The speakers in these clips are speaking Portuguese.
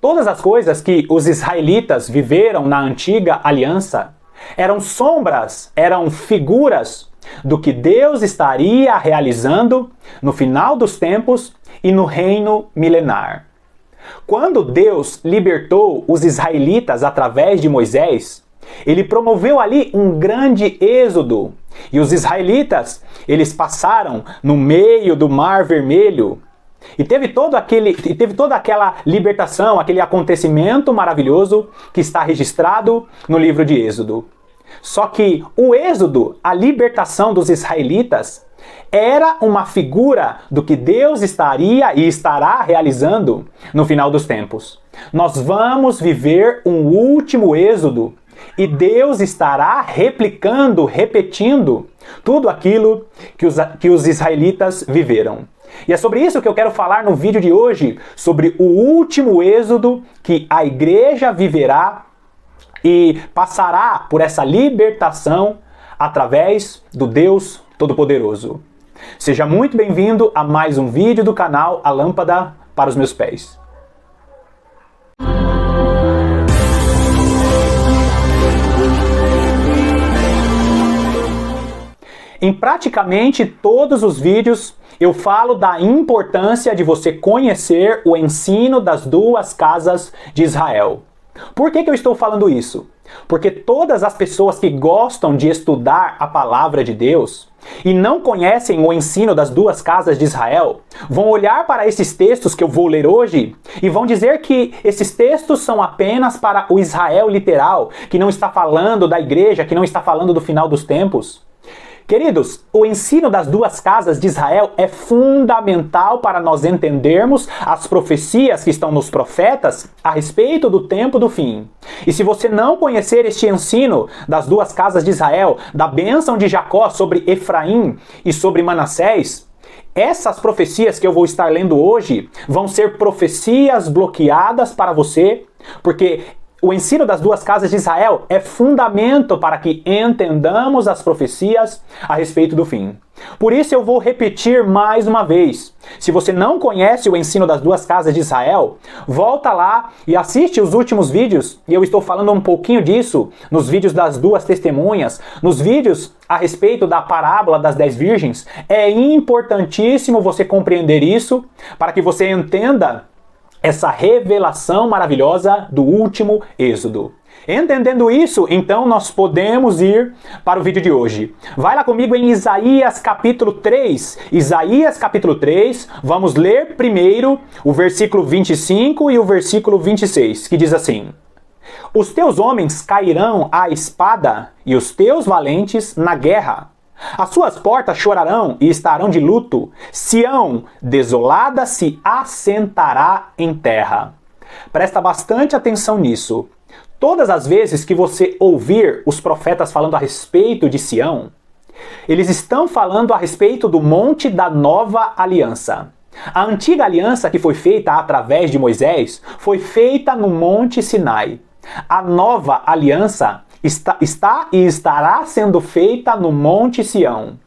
Todas as coisas que os israelitas viveram na antiga aliança eram sombras, eram figuras do que Deus estaria realizando no final dos tempos e no reino milenar. Quando Deus libertou os israelitas através de Moisés, ele promoveu ali um grande êxodo. E os israelitas, eles passaram no meio do Mar Vermelho. E teve toda aquela libertação, aquele acontecimento maravilhoso que está registrado no livro de Êxodo. Só que o êxodo, a libertação dos israelitas, era uma figura do que Deus estaria e estará realizando no final dos tempos. Nós vamos viver um último êxodo e Deus estará repetindo tudo aquilo que os israelitas viveram. E é sobre isso que eu quero falar no vídeo de hoje, sobre o último êxodo que a igreja viverá e passará por essa libertação através do Deus Todo-Poderoso. Seja muito bem-vindo a mais um vídeo do canal A Lâmpada para os Meus Pés. Em praticamente todos os vídeos, eu falo da importância de você conhecer o ensino das duas casas de Israel. Por que eu estou falando isso? Porque todas as pessoas que gostam de estudar a palavra de Deus e não conhecem o ensino das duas casas de Israel, vão olhar para esses textos que eu vou ler hoje e vão dizer que esses textos são apenas para o Israel literal, que não está falando da igreja, que não está falando do final dos tempos. Queridos, o ensino das duas casas de Israel é fundamental para nós entendermos as profecias que estão nos profetas a respeito do tempo do fim. E se você não conhecer este ensino das duas casas de Israel, da bênção de Jacó sobre Efraim e sobre Manassés, essas profecias que eu vou estar lendo hoje vão ser profecias bloqueadas para você, porque o ensino das duas casas de Israel é fundamento para que entendamos as profecias a respeito do fim. Por isso eu vou repetir mais uma vez. Se você não conhece o ensino das duas casas de Israel, volta lá e assiste os últimos vídeos, e eu estou falando um pouquinho disso nos vídeos das duas testemunhas, nos vídeos a respeito da parábola das 10 virgens. É importantíssimo você compreender isso para que você entenda essa revelação maravilhosa do último êxodo. Entendendo isso, então nós podemos ir para o vídeo de hoje. Vai lá comigo em Isaías capítulo 3. Isaías capítulo 3, vamos ler primeiro o versículo 25 e o versículo 26, que diz assim: Os teus homens cairão à espada e os teus valentes na guerra. As suas portas chorarão e estarão de luto. Sião, desolada, se assentará em terra. Presta bastante atenção nisso. Todas as vezes que você ouvir os profetas falando a respeito de Sião, eles estão falando a respeito do monte da nova aliança. A antiga aliança que foi feita através de Moisés foi feita no monte Sinai. A nova aliança está e estará sendo feita no Monte Sião.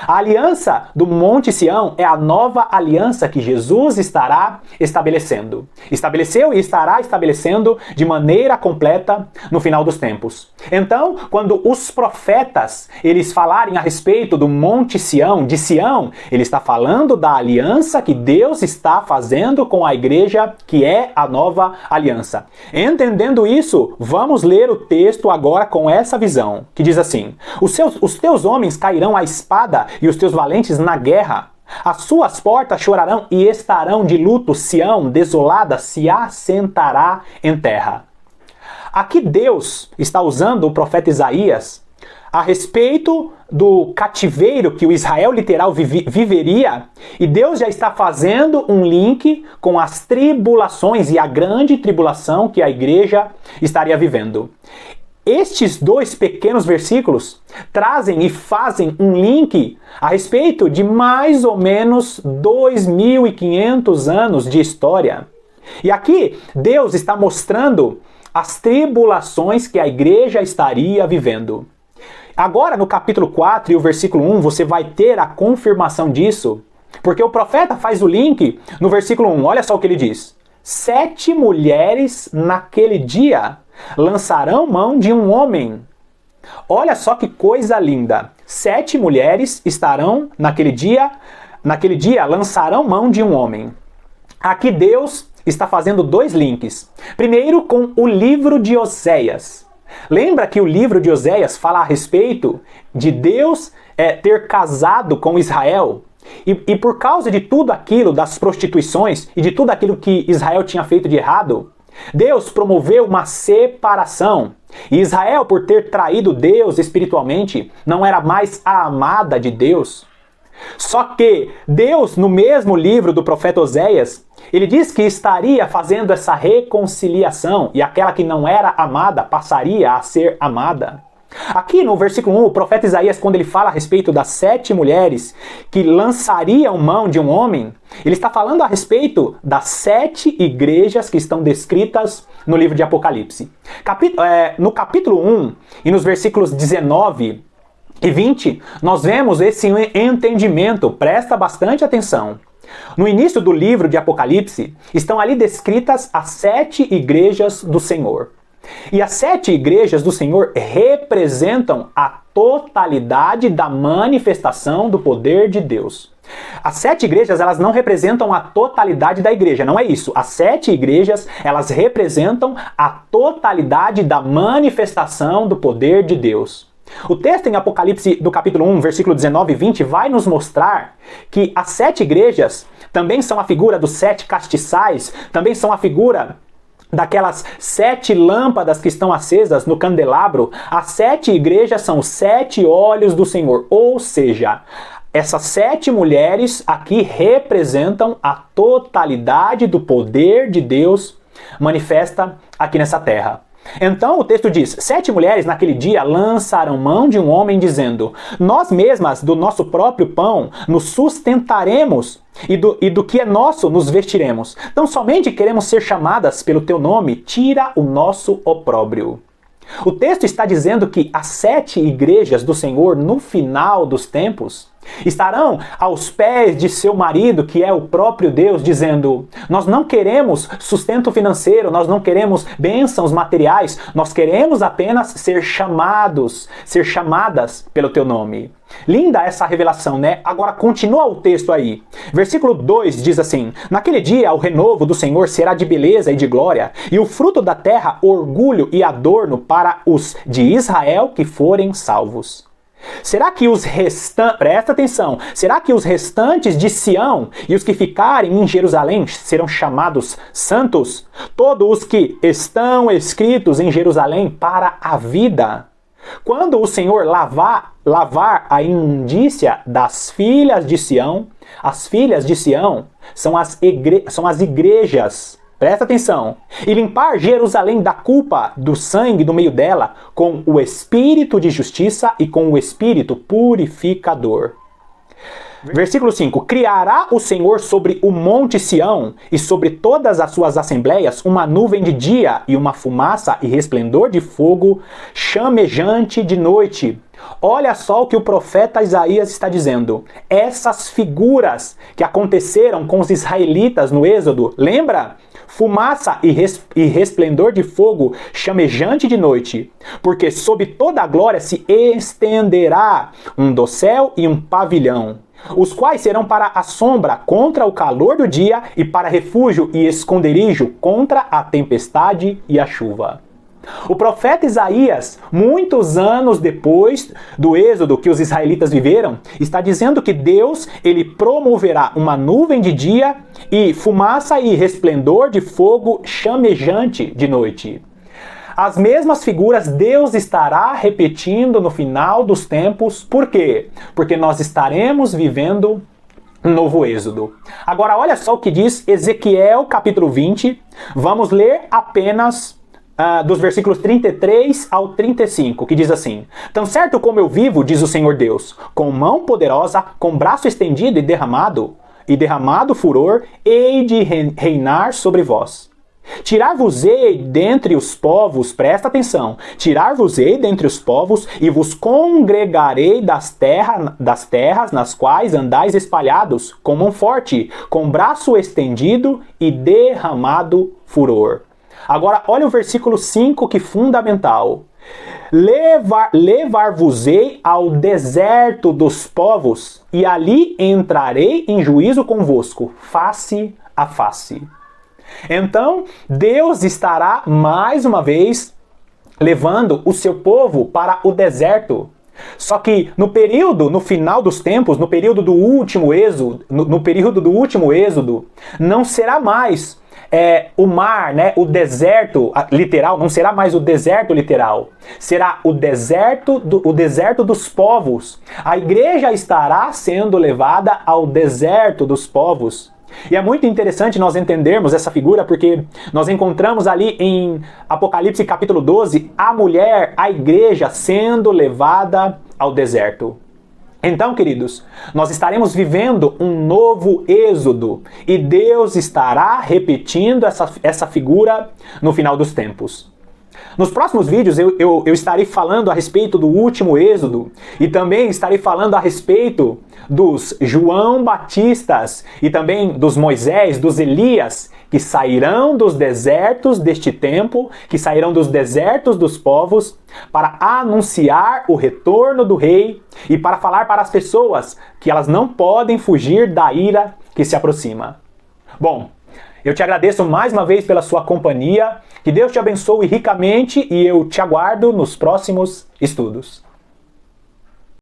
A aliança do Monte Sião é a nova aliança que Jesus estará estabelecendo. Estabeleceu e estará estabelecendo de maneira completa no final dos tempos. Então, quando os profetas eles falarem a respeito do Monte Sião, de Sião, ele está falando da aliança que Deus está fazendo com a igreja, que é a nova aliança. Entendendo isso, vamos ler o texto agora com essa visão, que diz assim: Os teus homens cairão à espada e os teus valentes na guerra. As suas portas chorarão e estarão de luto. Sião, desolada, se assentará em terra. Aqui Deus está usando o profeta Isaías a respeito do cativeiro que o Israel literal viveria, e Deus já está fazendo um link com as tribulações e a grande tribulação que a igreja estaria vivendo. Estes dois pequenos versículos trazem e fazem um link a respeito de mais ou menos 2.500 anos de história. E aqui Deus está mostrando as tribulações que a igreja estaria vivendo. Agora no capítulo 4 e o versículo 1 você vai ter a confirmação disso, porque o profeta faz o link no versículo 1. Olha só o que ele diz: 7 mulheres naquele dia lançarão mão de um homem. Olha só que coisa linda. 7 mulheres estarão naquele dia lançarão mão de um homem. Aqui Deus está fazendo 2 links. Primeiro com o livro de Oséias. Lembra que o livro de Oséias fala a respeito de Deus ter casado com Israel? E por causa de tudo aquilo, das prostituições e de tudo aquilo que Israel tinha feito de errado, Deus promoveu uma separação. E Israel, por ter traído Deus espiritualmente, não era mais a amada de Deus. Só que Deus, no mesmo livro do profeta Oséias, ele diz que estaria fazendo essa reconciliação e aquela que não era amada passaria a ser amada. Aqui no versículo 1, o profeta Isaías, quando ele fala a respeito das 7 mulheres que lançariam mão de um homem, ele está falando a respeito das 7 igrejas que estão descritas no livro de Apocalipse. No capítulo 1 e nos versículos 19 e 20, nós vemos esse entendimento, presta bastante atenção. No início do livro de Apocalipse, estão ali descritas as 7 igrejas do Senhor. E as 7 igrejas do Senhor representam a totalidade da manifestação do poder de Deus. As 7 igrejas, elas não representam a totalidade da igreja, não é isso. As 7 igrejas, elas representam a totalidade da manifestação do poder de Deus. O texto em Apocalipse do capítulo 1, versículo 19 e 20 vai nos mostrar que as 7 igrejas também são a figura dos 7 castiçais, também são a figura daquelas 7 lâmpadas que estão acesas no candelabro. As 7 igrejas são os 7 olhos do Senhor, ou seja, essas 7 mulheres aqui representam a totalidade do poder de Deus manifesta aqui nessa terra. Então o texto diz: 7 mulheres naquele dia lançaram mão de um homem dizendo: nós mesmas do nosso próprio pão nos sustentaremos e do que é nosso nos vestiremos. Então somente queremos ser chamadas pelo teu nome, tira o nosso opróbrio. O texto está dizendo que as 7 igrejas do Senhor no final dos tempos estarão aos pés de seu marido, que é o próprio Deus, dizendo: nós não queremos sustento financeiro, nós não queremos bênçãos materiais, nós queremos apenas ser chamadas pelo teu nome. Linda essa revelação, né? Agora continua o texto aí. Versículo 2 diz assim: naquele dia o renovo do Senhor será de beleza e de glória, e o fruto da terra orgulho e adorno para os de Israel que forem salvos. Será que presta atenção, será que os restantes de Sião e os que ficarem em Jerusalém serão chamados santos? Todos os que estão escritos em Jerusalém para a vida. Quando o Senhor lavar a imundícia das filhas de Sião, as filhas de Sião são as igrejas. Presta atenção. E limpar Jerusalém da culpa do sangue do meio dela com o espírito de justiça e com o espírito purificador. Versículo 5. Criará o Senhor sobre o monte Sião e sobre todas as suas assembleias uma nuvem de dia e uma fumaça e resplendor de fogo chamejante de noite. Olha só o que o profeta Isaías está dizendo. Essas figuras que aconteceram com os israelitas no Êxodo, lembra? Fumaça e resplendor de fogo chamejante de noite, porque sob toda a glória se estenderá um dossel e um pavilhão, os quais serão para a sombra contra o calor do dia e para refúgio e esconderijo contra a tempestade e a chuva. O profeta Isaías, muitos anos depois do êxodo que os israelitas viveram, está dizendo que Deus, ele promoverá uma nuvem de dia e fumaça e resplendor de fogo chamejante de noite. As mesmas figuras Deus estará repetindo no final dos tempos. Por quê? Porque nós estaremos vivendo um novo êxodo. Agora olha só o que diz Ezequiel capítulo 20. Vamos ler apenas dos versículos 33 ao 35, que diz assim: tão certo como eu vivo, diz o Senhor Deus, com mão poderosa, com braço estendido e derramado furor, hei de reinar sobre vós. Tirar-vos-ei dentre os povos, presta atenção, tirar-vos-ei dentre os povos e vos congregarei das terras nas quais andais espalhados, com mão forte, com braço estendido e derramado furor. Agora, olha o versículo 5, que fundamental. Levar-vos-ei ao deserto dos povos, e ali entrarei em juízo convosco, face a face. Então, Deus estará mais uma vez levando o seu povo para o deserto. Só que no final dos tempos, no período do último êxodo, não será mais o mar, né, o deserto literal, não será mais o deserto literal. Será o deserto dos povos. A igreja estará sendo levada ao deserto dos povos. E é muito interessante nós entendermos essa figura, porque nós encontramos ali em Apocalipse capítulo 12, a mulher, a igreja, sendo levada ao deserto. Então, queridos, nós estaremos vivendo um novo êxodo e Deus estará repetindo essa figura no final dos tempos. Nos próximos vídeos eu estarei falando a respeito do último êxodo e também estarei falando a respeito dos João Batistas e também dos Moisés, dos Elias, que sairão dos desertos deste tempo, que sairão dos desertos dos povos para anunciar o retorno do rei e para falar para as pessoas que elas não podem fugir da ira que se aproxima. Bom, eu te agradeço mais uma vez pela sua companhia, que Deus te abençoe ricamente e eu te aguardo nos próximos estudos.